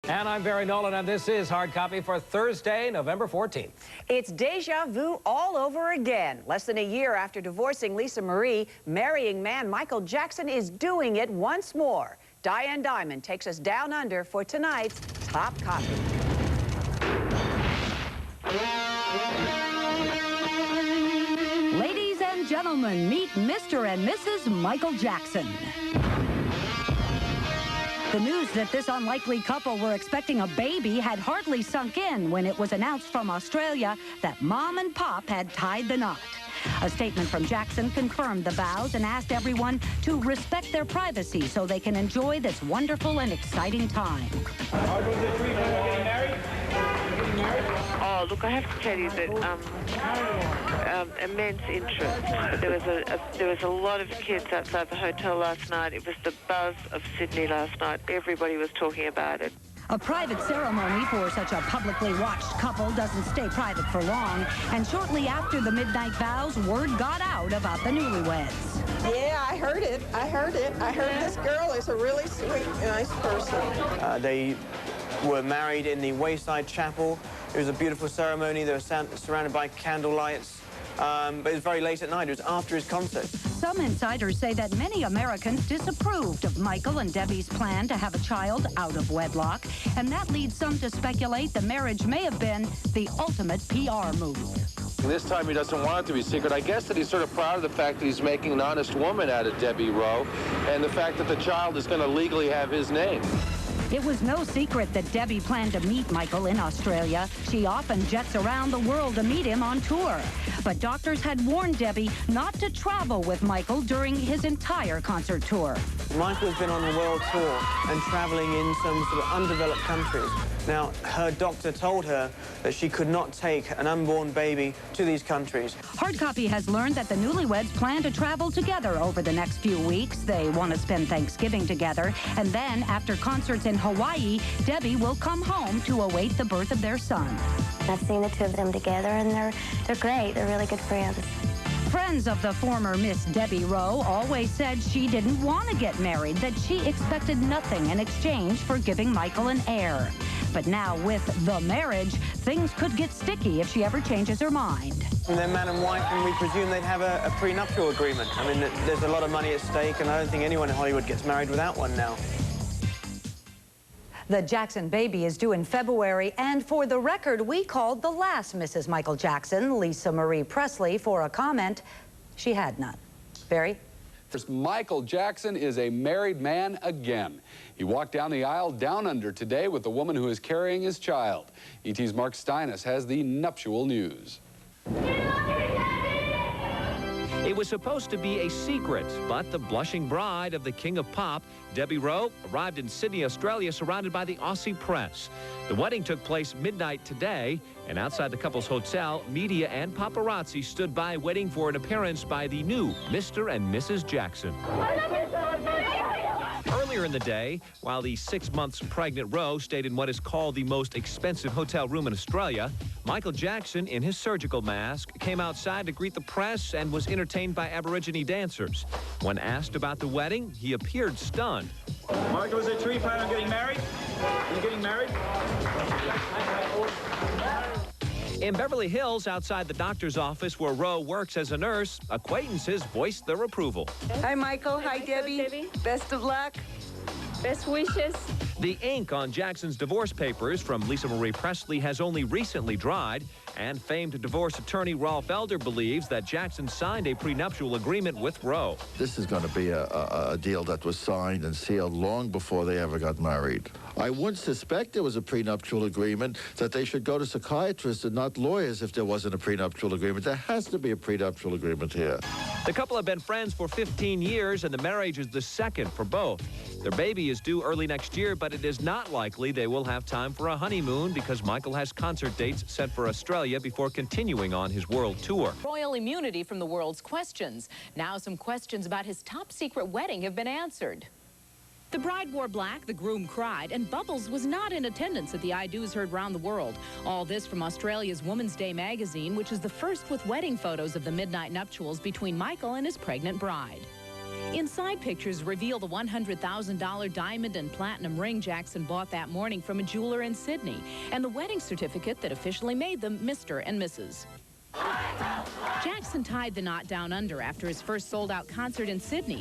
And I'm Barry Nolan, and this is Hard Copy for Thursday, November 14th. It's deja vu all over again. Less than a year after divorcing Lisa Marie, marrying man Michael Jackson is doing it once more. Diane Diamond takes us down under for tonight's Top Copy. Ladies and gentlemen, meet Mr. and Mrs. Michael Jackson. The news that this unlikely couple were expecting a baby had hardly sunk in when it was announced from Australia that Mom and Pop had tied the knot. A statement from Jackson confirmed the vows and asked everyone to respect their privacy so they can enjoy this wonderful and exciting time. Oh, look, I have to tell you that immense interest. There was a lot of kids outside the hotel last night. It was the buzz of Sydney last night. Everybody was talking about it. A private ceremony for such a publicly watched couple doesn't stay private for long, and shortly after the midnight vows, word got out about the newlyweds. Yeah, I heard it. I heard this girl is a really sweet, nice person. They were married in the Wayside Chapel. It was a beautiful ceremony. They were surrounded by candle lights. But it was very late at night. It was after his concert. Some insiders say that many Americans disapproved of Michael and Debbie's plan to have a child out of wedlock, and that leads some to speculate the marriage may have been the ultimate PR move. This time he doesn't want it to be secret. I guess that he's sort of proud of the fact that he's making an honest woman out of Debbie Rowe, and the fact that the child is going to legally have his name. It was no secret that Debbie planned to meet Michael in Australia. She often jets around the world to meet him on tour. But doctors had warned Debbie not to travel with Michael during his entire concert tour. Michael's been on a world tour and traveling in some sort of undeveloped countries. Now, her doctor told her that she could not take an unborn baby to these countries. Hard Copy has learned that the newlyweds plan to travel together over the next few weeks. They want to spend Thanksgiving together. And then, after concerts in Hawaii, Debbie will come home to await the birth of their son. I've seen the two of them together, and they're great. They're really good friends. Friends of the former Miss Debbie Rowe always said she didn't want to get married, that she expected nothing in exchange for giving Michael an heir. But now, with the marriage, things could get sticky if she ever changes her mind. And they're man and wife, and we presume they'd have a prenuptial agreement. I mean, there's a lot of money at stake, and I don't think anyone in Hollywood gets married without one now. The Jackson baby is due in February, and for the record, we called the last Mrs. Michael Jackson, Lisa Marie Presley, for a comment. She had none. Barry? Michael Jackson is a married man again. He walked down the aisle down under today with the woman who is carrying his child. ET's Mark Steinis has the nuptial news. It was supposed to be a secret, but the blushing bride of the king of pop, Debbie Rowe, arrived in Sydney, Australia, surrounded by the Aussie press. The wedding took place midnight today, and outside the couple's hotel, media and paparazzi stood by waiting for an appearance by the new Mr. and Mrs. Jackson. Earlier in the day, while the 6 months pregnant Rowe stayed in what is called the most expensive hotel room in Australia, Michael Jackson, in his surgical mask, came outside to greet the press and was entertained by Aborigine dancers. When asked about the wedding, he appeared stunned. Michael, is it true you plan on getting married? Are you getting married? In Beverly Hills, outside the doctor's office where Rowe works as a nurse, acquaintances voiced their approval. Hi, Michael. Hi, Debbie. Best of luck. Best wishes. The ink on Jackson's divorce papers from Lisa Marie Presley has only recently dried, and famed divorce attorney Rolf Elder believes that Jackson signed a prenuptial agreement with Rowe. This is going to be a deal that was signed and sealed long before they ever got married. I wouldn't suspect there was a prenuptial agreement, that they should go to psychiatrists and not lawyers if there wasn't a prenuptial agreement. There has to be a prenuptial agreement here. The couple have been friends for 15 years, and the marriage is the second for both. Their baby is due early next year, but it is not likely they will have time for a honeymoon because Michael has concert dates set for Australia before continuing on his world tour. Royal immunity from the world's questions. Now some questions about his top secret wedding have been answered. The bride wore black, the groom cried, and Bubbles was not in attendance at the I Do's heard round the world. All this from Australia's Woman's Day magazine, which is the first with wedding photos of the midnight nuptials between Michael and his pregnant bride. Inside pictures reveal the $100,000 diamond and platinum ring Jackson bought that morning from a jeweler in Sydney, and the wedding certificate that officially made them Mr. and Mrs. Jackson tied the knot down under after his first sold-out concert in Sydney.